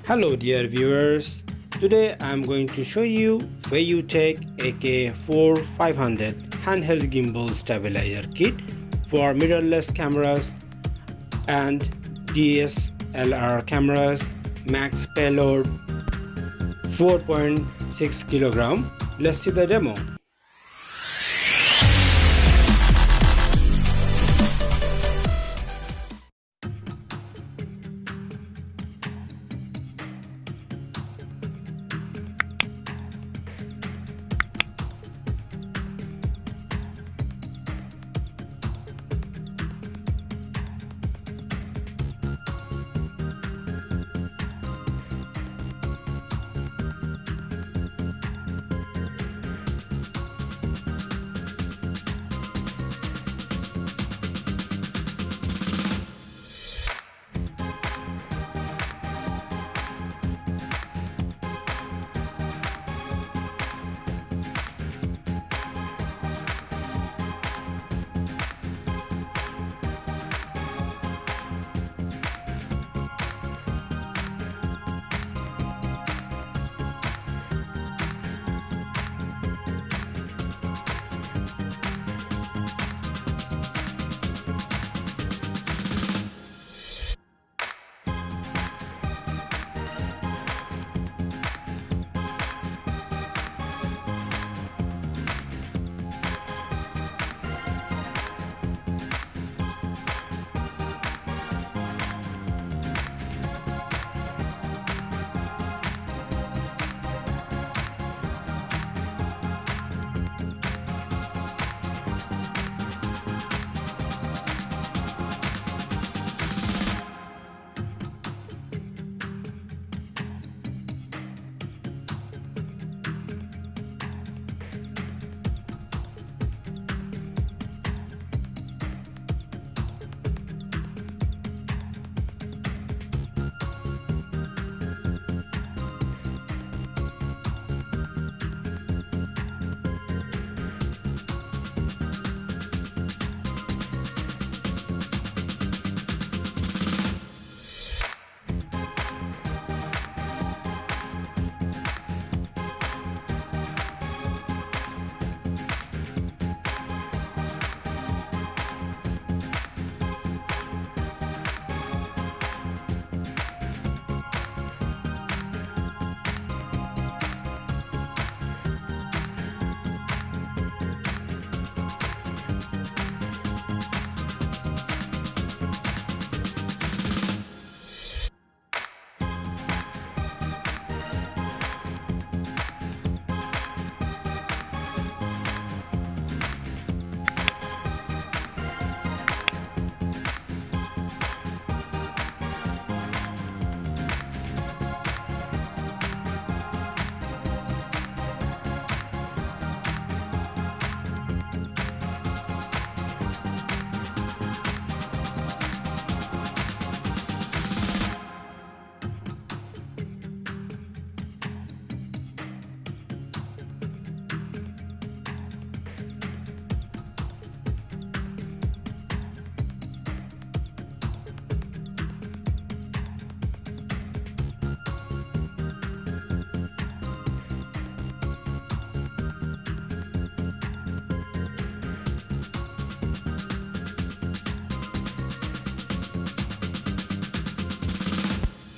Hello dear viewers, today I am going to show you FeiyuTech AK4500 handheld gimbal stabilizer kit for mirrorless cameras and DSLR cameras, max payload 4.6 kilogram. Let's see the demo.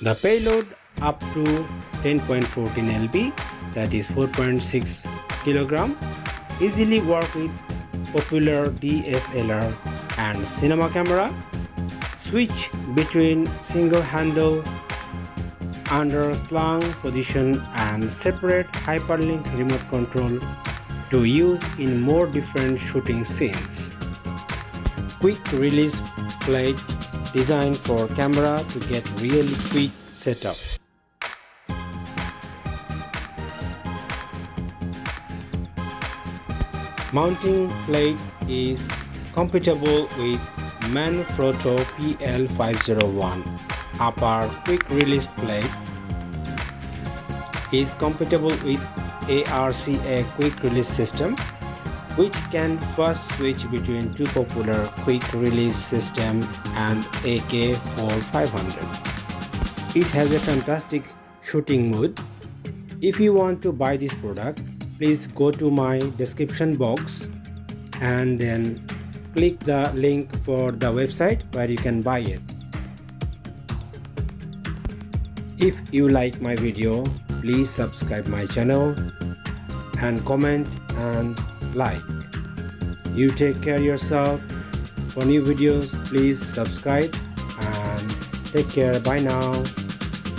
The payload up to 10.14 lb, that is 4.6 kilogram, easily work with popular DSLR and cinema camera. Switch between single handle, underslung position and separate hyperlink remote control to use in more different shooting scenes. Quick release plate designed for camera to get really quick setup. Mounting plate is compatible with Manfrotto PL501. Upper quick release plate is compatible with ARCA quick release system, which can fast switch between two popular quick release system and AK4500. It has a fantastic shooting mode. If you want to buy this product, please go to my description box and then click the link for the website where you can buy it. If you like my video, please subscribe my channel and comment and like. You take care of yourself. For new videos, please subscribe and take care. Bye now.